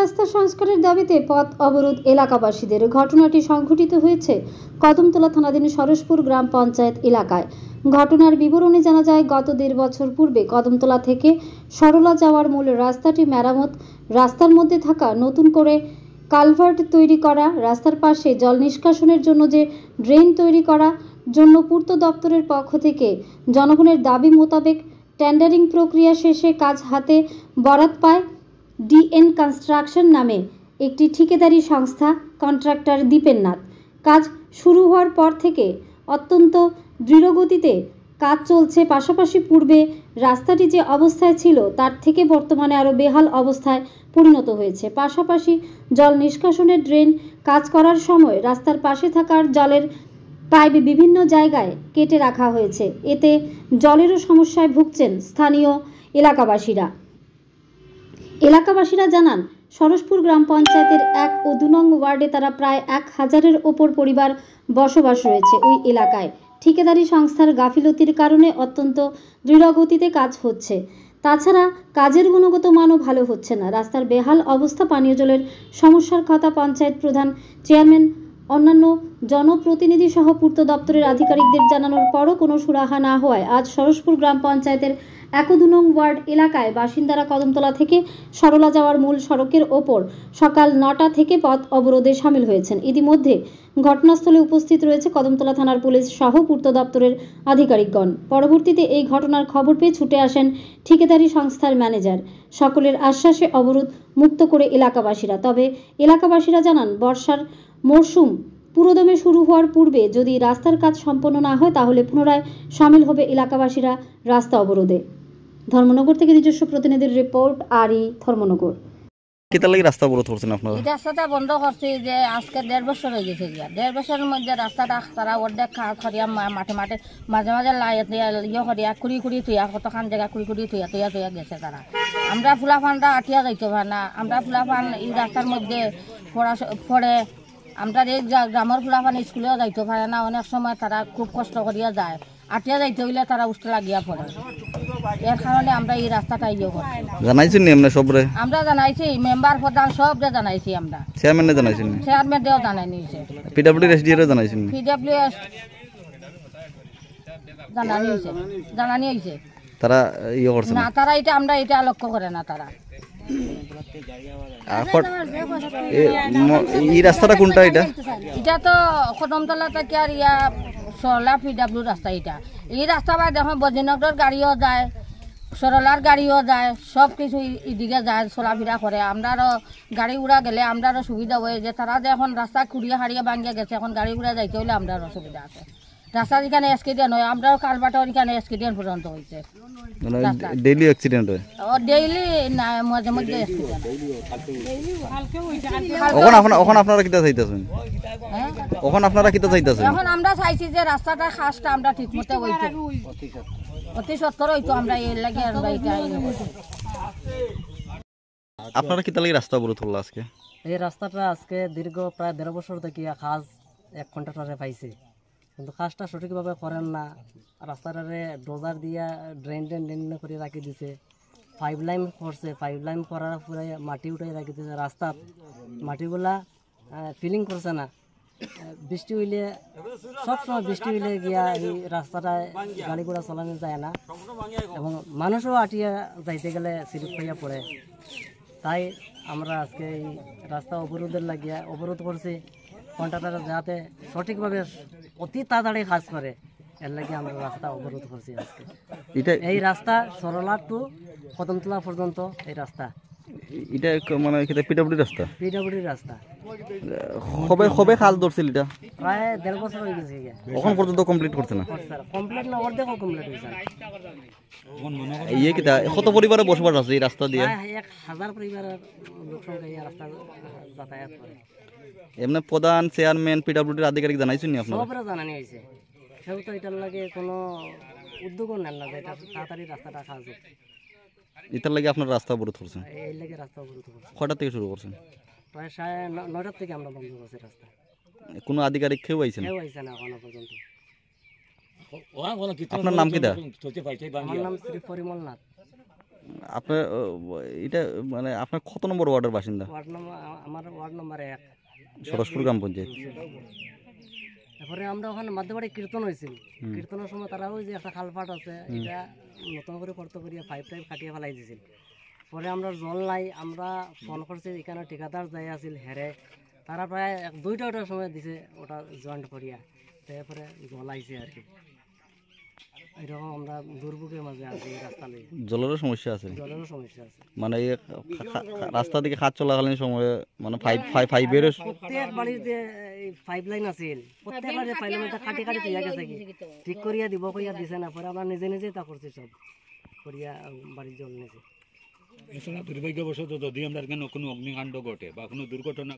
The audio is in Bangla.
রাস্তা সংস্কারের দাবিতে পথ অবরোধ এলাকাবাসীদের। ঘটনাটি সংঘটিত হয়েছে কদমতলা থানাধীন সরসপুর গ্রাম পঞ্চায়েত এলাকায়। ঘটনার বিবরণে জানা যায়, গত 1.5 বছর পূর্বে কদমতলা থেকে সরলা যাওয়ার মূল রাস্তাটি মেরামত, রাস্তার মধ্যে থাকা নতুন করে কালভার্ট তৈরি করা, রাস্তার পাশে জল নিষ্কাশনের জন্য যে ড্রেন তৈরি করা জন্য পূর্ত দপ্তরের পক্ষ থেকে জনগণের দাবি মোতাবেক টেন্ডারিং প্রক্রিয়া শেষে কাজ হাতে বরাত পায় ডিএন কনস্ট্রাকশন নামে একটি ঠিকাদারি সংস্থা। কন্ট্রাক্টর দীপেন নাথ। কাজ শুরু হওয়ার পর থেকে অত্যন্ত দৃঢ়গতিতে কাজ চলছে। পাশাপাশি পূর্বে রাস্তাটি যে অবস্থায় ছিল তার থেকে বর্তমানে আরও বেহাল অবস্থায় পরিণত হয়েছে। পাশাপাশি জল নিষ্কাশনের ড্রেন কাজ করার সময় রাস্তার পাশে থাকার জলের পাইপ বিভিন্ন জায়গায় কেটে রাখা হয়েছে। এতে জলেরও সমস্যায় ভুগছেন স্থানীয় এলাকাবাসীরা জানান, সরসপুর গ্রাম পঞ্চায়েতের 1 ও 2 নং ওয়ার্ডে তারা প্রায় 1000-এর ওপর পরিবার বসবাস রয়েছে ওই এলাকায়। ঠিকাদারি সংস্থার গাফিলতির কারণে অত্যন্ত দৃঢ়গতিতে কাজ হচ্ছে। তাছাড়া কাজের গুণগত মানও ভালো হচ্ছে না। রাস্তার বেহাল অবস্থা, পানীয় জলের সমস্যার কথা পঞ্চায়েত প্রধান, চেয়ারম্যান, অন্যান্য জনপ্রতিনিধি সহ পূর্ত দপ্তরের আধিকারিকদের জানানোর পরও কোনো সুরাহা না হওয়ায় আজ সরসপুর গ্রাম পঞ্চায়েতের 1 ও 2 নং ওয়ার্ড এলাকায় বাসিন্দারা কদমতলা থেকে সরলা যাওয়ার মূল সড়কের ওপর সকাল 9টা থেকে পথ অবরোধে সামিল হয়েছেন। ইতিমধ্যে ঘটনাস্থলে উপস্থিত রয়েছে কদমতলা থানার পুলিশ সহ পূর্ত দপ্তরের আধিকারিকগণ। পরবর্তীতে এই ঘটনার খবর পেয়ে ছুটে আসেন ঠিকাদারি সংস্থার ম্যানেজার। সকলের আশ্বাসে অবরোধ মুক্ত করে এলাকাবাসীরা। তবে এলাকাবাসীরা জানান, বর্ষার মরশুম পুরোদমে শুরু হওয়ার পূর্বে যদি রাস্তার কাজ সম্পন্ন না হয় তাহলে পুনরায় সামিল হবে এলাকাবাসীরা রাস্তা অবরোধে। ধর্মনগর থেকে নিজস্ব প্রতিনিধির রিপোর্ট, আরই ধর্মনগর। কিতা লাগি রাস্তা অবরোধ করছেন আপনারা? এই রাস্তাটা বন্ধ করছি যে আজকে 1.5 বছর হয়ে গেছে। 1.5 বছরের মধ্যে রাস্তাটা তারা অর্ধেক করিয়া মাঠে মাঝে মাঝে করিয়া খুঁড়ি থুইয়া কতখান জায়গা খুঁড়ি থুইয়া গেছে তারা। আমরা ফুলাফানরা আটিয়া যাইতে পারে না। আমরা ফুলাফান এই রাস্তার মধ্যে পড়ে আমরা এই গ্রামের ফুলাফান স্কুলেও যাইতে পারে না। অনেক সময় তারা খুব কষ্ট করিয়া যায়। আটিয়া যাইতে হইলে তারা উষ্ঠ লাগিয়া পড়ে। এর কারণে আমরা এই রাস্তাটা জানাইছেন নি আমরা সবরে? আমরা জানাইছি, মেম্বার প্রধান সবরে জানাইছি। আমরা চেয়ারম্যানে জানাইছেন নি? চেয়ারম্যানও জানাই নিছে। পিডব্লিউডি এসডিএর জানাইছেন নি? পিডব্লিউএস জানানি হইছে। তারা ইয়ে করছে না, তারা এটা আমরা এটা লক্ষ্য করে না। তারা এই রাস্তাটা কোনটা? এটা তো কদমতলা থেকে আর সরলা পিডব্লিউ রাস্তা। এটা এই রাস্তা বাই দেখো বজিনগরের গাড়িও যায়, সরলার গাড়িও যায়, সব কিছু এদিকে যায়, চলাফেরা করে। আমরারও গাড়ি উড়া গেলে আমরারও সুবিধা হয়ে যে তারা যে এখন রাস্তা খুঁড়িয়ে হারিয়ে ভাঙিয়ে গেছে, এখন গাড়ি উড়া যাইতে হলে আমরারও সুবিধা আছে। রাস্তা যেখানে অ্যাক্সিডেন্ট হয়, আমরাও কালবাটাও এখানে অ্যাক্সিডেন্ট পর্যন্ত হয়েছে। ডেইলি অ্যাক্সিডেন্ট হয়? ডেইলি না, মাঝে মধ্যে অ্যাক্সিডেন্ট। এখন আপনারা কিতা চাইতেছেন? এখন আপনারা কিতা চাইতেছেন? এখন আমরা চাইছি যে রাস্তাটা খাসটা আমরা ঠিকমতো হইতো, অতি সত্তর হইতো। আমরা এর লাগে আমরা এটা আপনারা কিতা লাগি রাস্তা অবরোধ করলো আজকে? এই রাস্তাটা আজকে দীর্ঘ প্রায় 1.5 বছর থেকে কাজ এক কন্ট্রাক্টরে পাইছে, কিন্তু কাজটা সঠিকভাবে করেন না। রাস্তাটারে ডোজার দিয়া ড্রেন করে রাখি দিছে। পাইপ লাইন করছে, পাইপ লাইন করার পরে মাটি উঠাই রাখি দিছে। রাস্তার মাটিগুলা ফিলিং করছে না। বৃষ্টি হইলে, সবসময় বৃষ্টি হইলে গিয়া এই রাস্তাটায় গাড়ি ঘোড়া চালানো যায় না, এবং মানুষও আটিয়া যাইতে গেলে স্লিপ হইয়া পড়ে। তাই আমরা আজকে এই রাস্তা অবরোধের লাগিয়া অবরোধ করছি। কন্ট্রাক্টর যাতে সঠিকভাবে অতি তাড়াতাড়ি কাজ করে, এর লাগে আমরা রাস্তা অবরোধ করছি আজকে। এই রাস্তা সরলা টু কদমতলা পর্যন্ত এই রাস্তা। এটা মানে পিডব্লিউডি রাস্তা? পিডব্লিউডি রাস্তা। কবে কাজ ধরছিল? এটা প্রায় 1.5 বছর হয়ে গেছে। এখন পর্যন্ত কমপ্লিট করছে না? কমপ্লিট না, অর্ধেকও কমপ্লিট হয়েছে। ইয়ে কিতা কত পরিবারে বসবাস আছে এই রাস্তা দিয়ে? 1000 পরিবারের লোক সংখ্যা এই রাস্তা যাতায়াত করে। এমনি প্রধান, চেয়ারম্যান, পিডব্লিউডির আধিকারিক জানাইছেন নি আপনারা? সবরে জানানি হয়েছে। কেউ তো এটার লাগে কোনো উদ্যোগও নেন না যে এটা তাড়াতাড়ি রাস্তাটা কাজ হোক। এটার লাগে আপনারা রাস্তা অবরোধ করছেন? এই লাগে রাস্তা অবরোধ করছেন। কয়টা থেকে শুরু করছেন? প্রায় 9টা থেকে আমরা বন্ধ করছি রাস্তা। কোনো আধিকারিক কেউ আইছেন? কেউ আইছে না এখনো পর্যন্ত। আপনার নাম কি? আমার নাম শ্রী পরিমল নাথ। আপনার এটা মানে আপনার কত নম্বর ওয়ার্ডের বাসিন্দা? ওয়ার্ড নম্বর আমার ওয়ার্ড নম্বর 1 সরসপুর গ্রাম পঞ্চায়েত। তারপরে আমরা ওখানে মধ্যবাড়ি কীর্তন হয়েছিল, কীর্তনের সময় তারা ওই যে একটা খালপাট আছে এটা নতুন করে করতে করিয়া পাইপ টাইপ কাটিয়ে ফেলাই দিয়েছিল। পরে আমরা জল নাই, আমরা ফোন করছি, এখানে ঠিকাদার যাই আছিল হেরে, তারা প্রায় 2টার সময় দিছে ওটা জয়েন্ট করিয়া, তারপরে জল আইছে আর কি। এরকম আমরা দুর্ভোগের মাঝে আছি এই রাস্তা নিয়ে, জলেরও সমস্যা আছে, জলেরও সমস্যা আছে। মানে এই রাস্তা দিকে কাজ চলাকালীন সময়ে মানে ফাইভের প্রত্যেক বাড়িতে পাইপ লাইন আছিল, প্রত্যেক বাড়িতে পাইপ লাইন কাটি কাটি তুইয়া গেছে কি ঠিক করিয়া দিব করিয়া দিছে না। পরে আমরা নিজে নিজে তা করছি সব করিয়া বাড়ির জল নিয়েছি। এছাড়া দুর্ভাগ্যবশত যদি আমরা এখানে কোনো অগ্নিকাণ্ড ঘটে বা কোনো দুর্ঘটনা